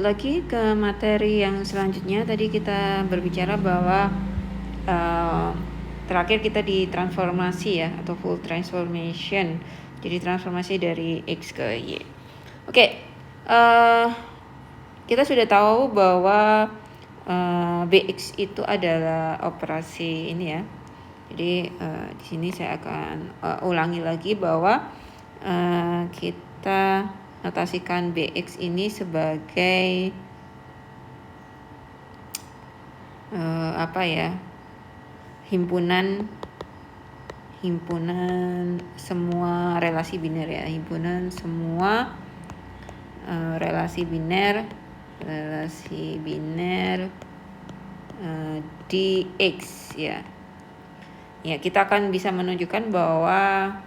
Lagi ke materi yang selanjutnya. Tadi kita berbicara bahwa terakhir kita di transformasi ya, atau full transformation. Jadi transformasi dari X ke Y. Oke, kita sudah tahu bahwa BX itu adalah operasi ini ya. Jadi di sini saya akan ulangi lagi bahwa kita notasikan BX ini sebagai apa ya, himpunan semua relasi biner ya, himpunan semua relasi biner di X ya. Ya, kita akan bisa menunjukkan bahwa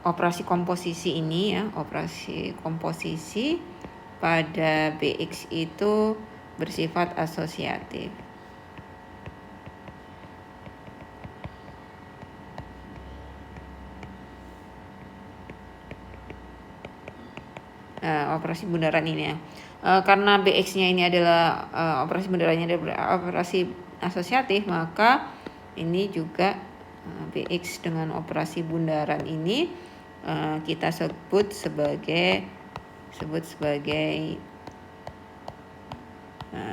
operasi komposisi ini ya, operasi komposisi pada BX itu bersifat asosiatif. Operasi bundaran ini ya. Karena BX-nya ini adalah operasi bundarannya adalah operasi asosiatif, maka ini juga BX dengan operasi bundaran ini kita sebut sebagai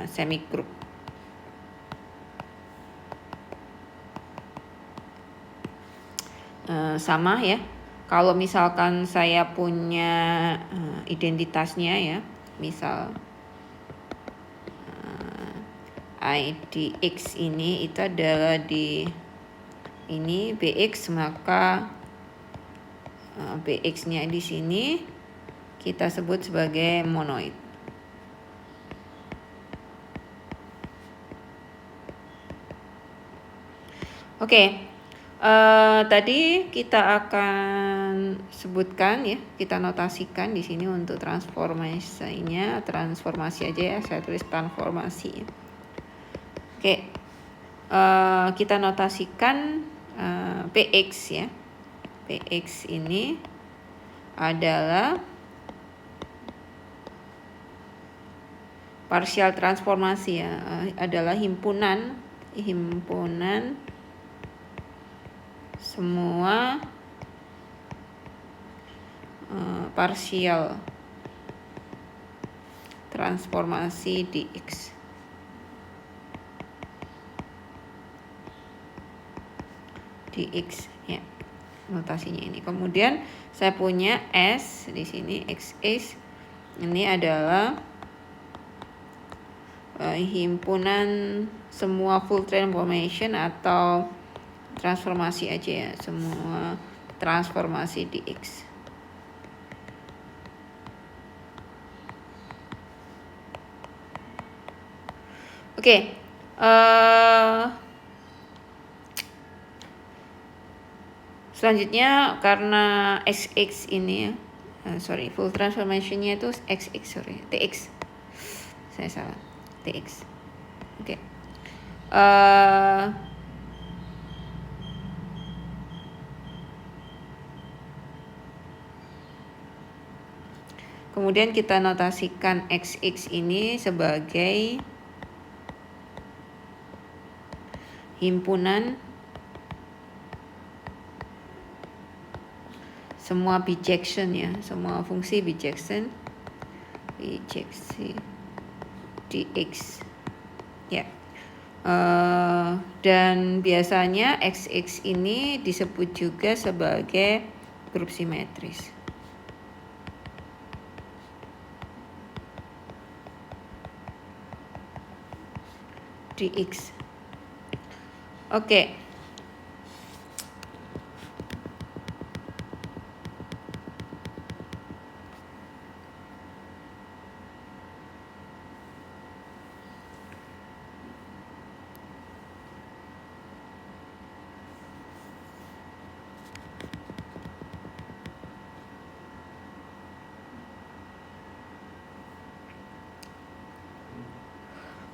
semigroup. Sama ya. Kalau misalkan saya punya identitasnya ya, misal IDX ini itu adalah di ini BX, maka BX-nya di sini kita sebut sebagai monoid. Oke. Tadi kita akan sebutkan ya, kita notasikan di sini untuk transformasinya, transformasi aja ya, saya tulis transformasi. Oke, kita notasikan PX ya. PX ini adalah partial transformasi ya, adalah himpunan semua partial transformasi di X. Di X ya, notasinya ini. Kemudian saya punya S di sini, XX ini adalah himpunan semua full transformation atau transformasi aja ya, semua transformasi di X. Oke, selanjutnya karena XX ini ya, full transformationnya itu XX, TX, saya salah, TX. Oke. Kemudian kita notasikan XX ini sebagai himpunan semua bijection ya, semua fungsi bijection dx ya. Dan biasanya XX ini disebut juga sebagai grup simetris. Dx. Oke.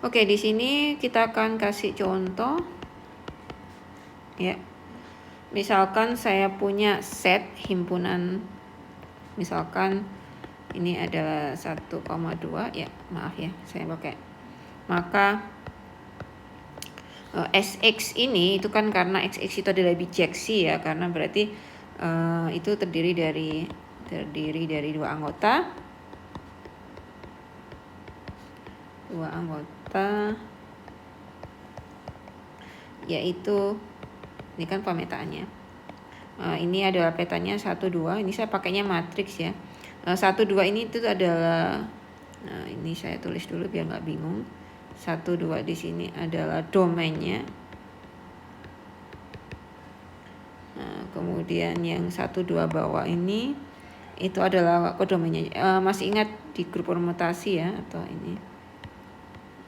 Oke, di sini kita akan kasih contoh ya. Misalkan saya punya set himpunan, misalkan ini adalah 1,2 ya, maaf ya saya pakai. Maka SX ini itu kan karena XX itu adalah bijeksi ya, karena berarti itu terdiri dari dua anggota yaitu ini kan pemetaannya. Ini adalah petanya 1 2. Ini saya pakainya matriks ya. 1 2 ini itu adalah, nah ini saya tulis dulu biar nggak bingung. 1 2 di sini adalah domainnya. Nah, kemudian yang 1 2 bawah ini itu adalah kodomennya. Masih ingat di grup permutasi ya, atau ini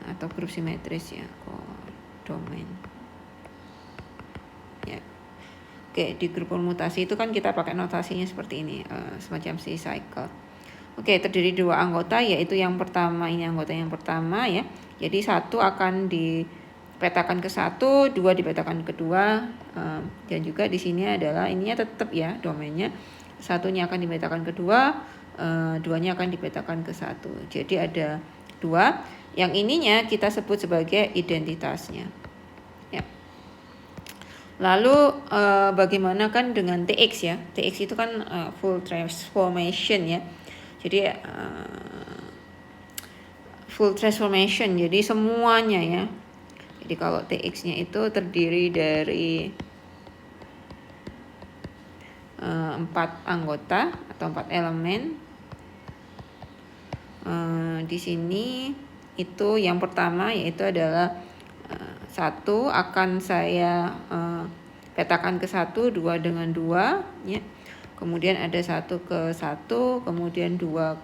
atau grup simetris ya, kodomen. Ya. Oke, di grup permutasi itu kan kita pakai notasinya seperti ini, semacam C-cycle. Oke, terdiri dua anggota, yaitu yang pertama, ini anggota yang pertama ya. Jadi 1 akan dipetakan ke 1, 2 dipetakan ke 2, dan juga di sini adalah ininya tetap ya domainnya. 1-nya akan dipetakan ke 2, 2-nya akan dipetakan ke 1. Jadi ada 2. Yang ininya kita sebut sebagai identitasnya. Ya. Lalu bagaimana kan dengan TX ya? TX itu kan full transformation ya. Jadi full transformation, jadi semuanya ya. Jadi kalau TX-nya itu terdiri dari 4 anggota atau 4 elemen. Di sini itu yang pertama yaitu adalah 1 akan saya petakan ke 1, 2 dengan 2 ya. Kemudian ada 1 ke 1, kemudian 1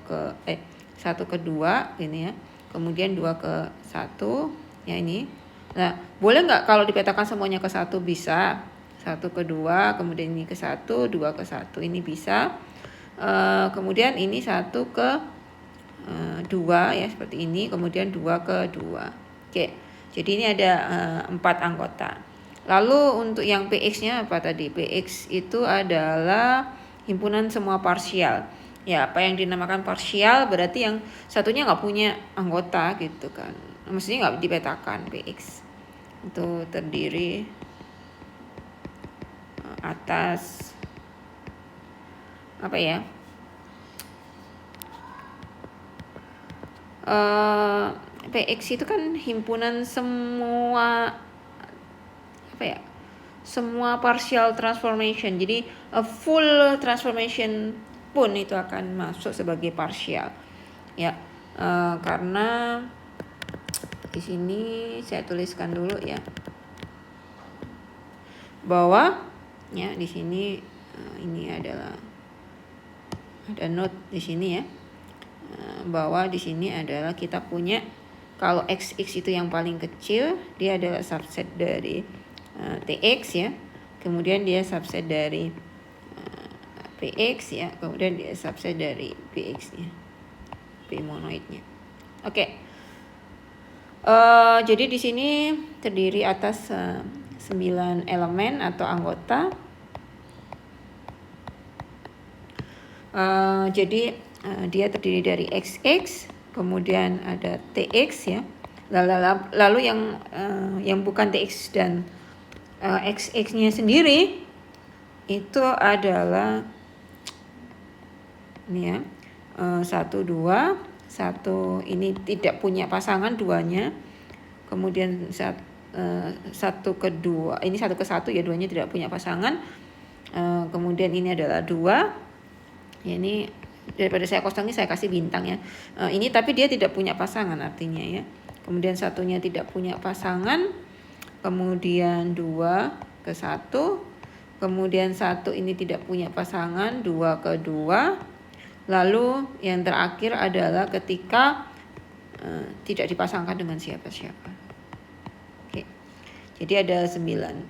ke 2 ini ya. Kemudian 2 ke 1 ya ini. Nah, boleh nggak kalau dipetakan semuanya ke 1? Bisa. 1 ke 2, kemudian ini ke 1, 2 ke 1, ini bisa. Kemudian ini 1 ke 2 ya, seperti ini, kemudian 2 ke 2. Oke, jadi ini ada 4 anggota. Lalu untuk yang PX-nya apa tadi? PX itu adalah himpunan semua parsial. Ya, apa yang dinamakan parsial berarti yang satunya nggak punya anggota gitu kan. Maksudnya nggak dipetakan. PX itu terdiri atas apa ya? PX itu kan himpunan semua apa ya? Semua partial transformation. Jadi full transformation pun itu akan masuk sebagai partial. Ya, karena di sini saya tuliskan dulu ya, bahwa ya di sini ini adalah ada note di sini ya, bahwa di sini adalah kita punya kalau XX itu yang paling kecil, dia adalah subset dari TX ya, kemudian dia subset dari PX ya, kemudian dia subset dari PX-nya, P monoidnya. Oke. Jadi di sini terdiri atas 9 elemen atau anggota. Jadi dia terdiri dari XX, kemudian ada TX ya. Lalu yang bukan TX dan XX-nya sendiri itu adalah ini ya, 1 2, 1 ini tidak punya pasangan, 2-nya. Kemudian 1 ke 2, ini 1 ke 1 ya, 2-nya tidak punya pasangan. Kemudian ini adalah 2. Ya, ini daripada saya kosongi saya kasih bintang ya. Ini tapi dia tidak punya pasangan artinya ya. Kemudian 1-nya tidak punya pasangan. Kemudian 2 ke 1. Kemudian 1 ini tidak punya pasangan, 2 ke 2. Lalu yang terakhir adalah ketika tidak dipasangkan dengan siapa-siapa. Oke. Jadi ada 9.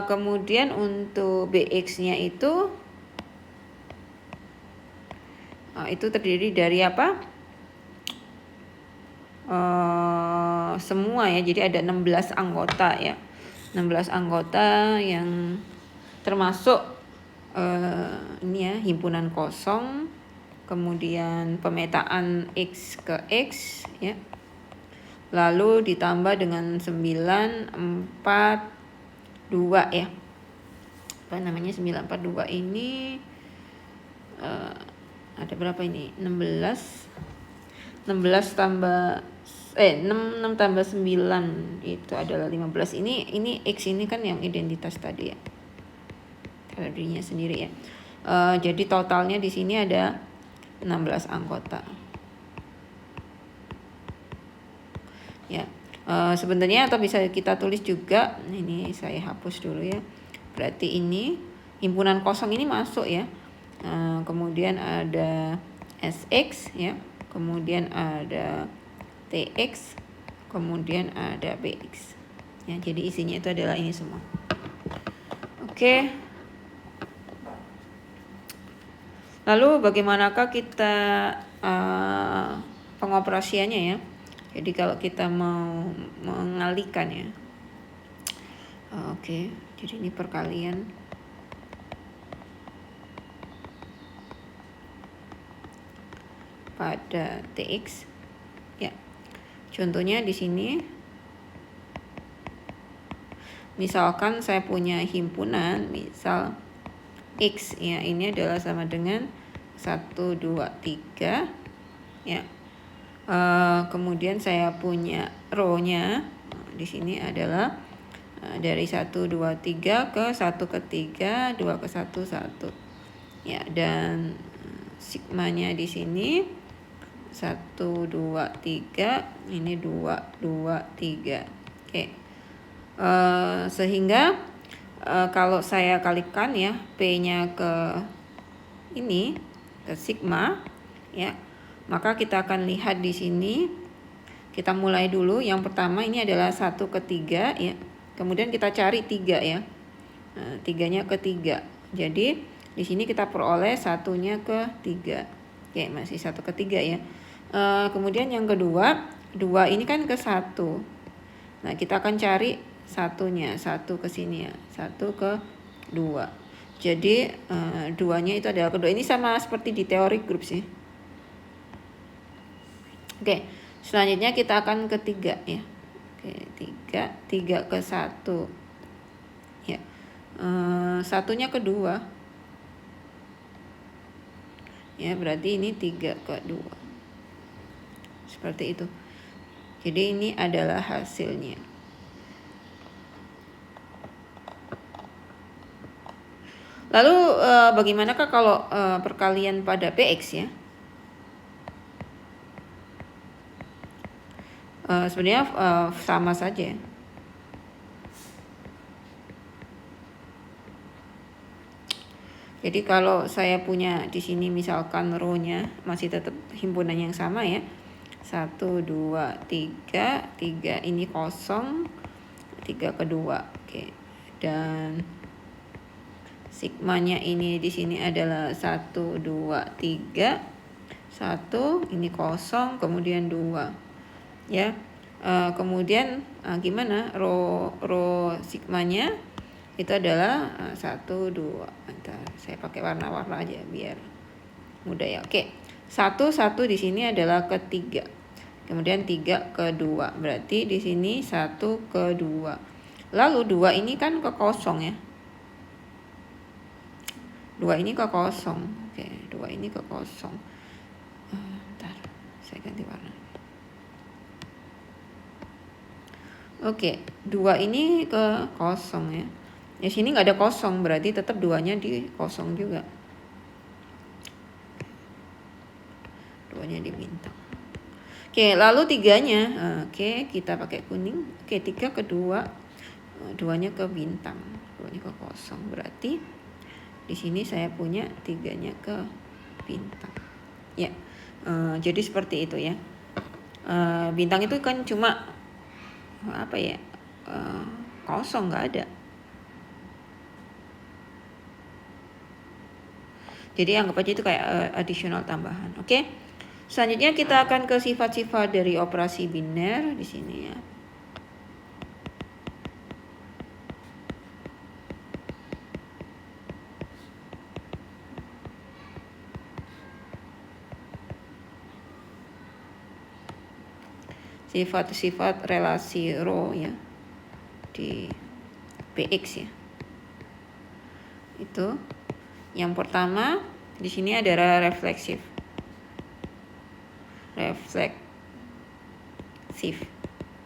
Kemudian untuk BX-nya itu terdiri dari apa? Semua ya. Jadi ada 16 anggota ya. 16 anggota yang termasuk ini ya, himpunan kosong kemudian pemetaan X ke X ya, lalu ditambah dengan 942 ya, apa namanya 942 ini ada berapa ini, 16 tambah 6 tambah 9 itu adalah 15. Ini X ini kan yang identitas tadi ya, kalorinya sendiri ya. Jadi totalnya di sini ada 16 anggota. Ya. Sebenarnya atau bisa kita tulis juga, ini saya hapus dulu ya. Berarti ini himpunan kosong ini masuk ya. Kemudian ada SX ya, kemudian ada TX, kemudian ada BX ya. Jadi isinya itu adalah ini semua. Oke. Lalu bagaimanakah kita pengoperasiannya ya? Jadi kalau kita mau mengalihkan ya. Oke, jadi ini perkalian pada TX ya. Contohnya di sini misalkan saya punya himpunan misal X ya, ini adalah sama dengan 1 2 3 ya. Kemudian saya punya row-nya di sini adalah dari 1 2 3 ke 1 ke 3 2 ke 1 1 ya, dan sigmanya di sini 1 2 3 ini 2 2 3. Oke. Sehingga kalau saya kalikan ya P-nya ke ini ke sigma ya, maka kita akan lihat di sini. Kita mulai dulu, yang pertama ini adalah 1 ke 3 ya. Kemudian kita cari 3 ya. Nah, 3-nya ke 3. Jadi di sini kita peroleh 1-nya ke 3. Oke, masih 1 ke 3 ya. Kemudian yang kedua, 2 ini kan ke 1. Nah, kita akan cari 1-nya, 1 ke sini ya. 1 ke 2. Jadi 2-nya itu adalah kedua. Ini sama seperti di teori grup sih. Oke, selanjutnya kita akan ke 3 ya. Oke, 3 ke 1 ya. 1-nya ke 2 ya, berarti ini 3 ke 2 seperti itu. Jadi ini adalah hasilnya. Lalu bagaimanakah kalau perkalian pada PX ya? Sebenarnya sama saja. Jadi kalau saya punya di sini misalkan row-nya masih tetap himpunan yang sama ya. 1 2 3 3 ini kosong, 3 ke 2. Oke. Dan sigmanya ini di sini adalah 1 2 3 1 ini kosong, kemudian 2 ya. Kemudian gimana row sigmanya itu adalah 1 2. Bentar, saya pakai warna-warna aja biar mudah ya. Oke. 1 1 di sini adalah ke 3. Kemudian 3 ke 2. Berarti di sini 1 ke 2. Lalu 2 ini kan ke kosong ya. 2 ini ke kosong. Oke, 2 ini ke kosong. Bentar, saya ganti warna. Oke, 2 ini ke kosong ya. Di sini nggak ada kosong, berarti tetap 2-nya di kosong juga. 2-nya di bintang. Oke, lalu 3-nya. Oke, kita pakai kuning. Oke, 3 ke 2. 2-nya ke bintang. 2-nya ke kosong. Berarti di sini saya punya 3-nya ke bintang. Ya. Jadi seperti itu ya. Bintang itu kan cuma apa ya, kosong, nggak ada. Jadi anggap aja itu kayak additional tambahan. Oke. Selanjutnya kita akan ke sifat-sifat dari operasi biner di sini ya. sifat-sifat relasi rho ya di BX ya. Itu yang pertama di sini adalah refleksif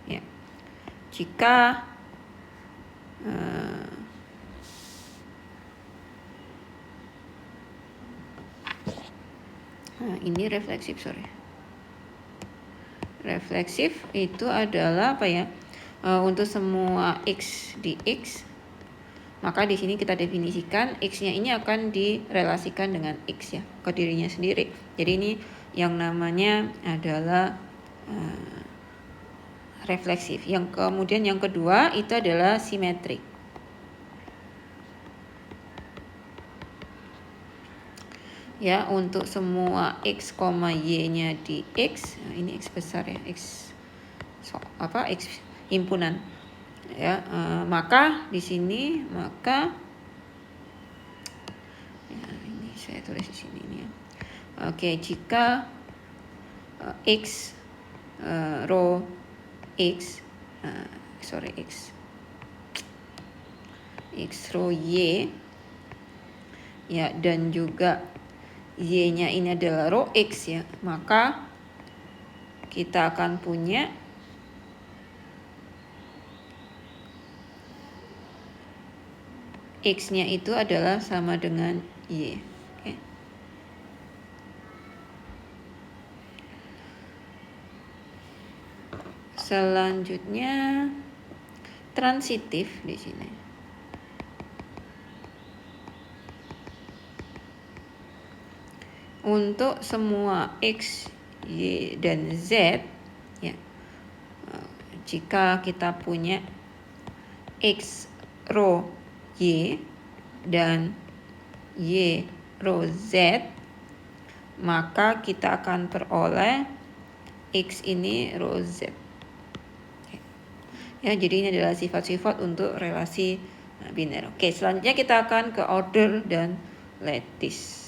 ya. Jika ini refleksif itu adalah apa ya, untuk semua X di X, maka di sini kita definisikan X-nya ini akan direlasikan dengan X ya, ke dirinya sendiri. Jadi ini yang namanya adalah refleksif. Kemudian yang kedua itu adalah simetrik. Ya, untuk semua X, Y-nya di X, nah ini X besar ya, X himpunan ya, maka di sini ya, ini saya tulis di sini ini ya. Oke, jika X rho X rho Y ya, dan juga Y-nya ini adalah rho X ya, maka kita akan punya X-nya itu adalah sama dengan Y. Oke. Selanjutnya transitif di sini. Untuk semua X, Y, dan Z ya, jika kita punya X rho Y dan Y rho Z, maka kita akan peroleh X ini rho Z ya. Jadi ini adalah sifat-sifat untuk relasi biner. Oke, selanjutnya kita akan ke order dan lattice.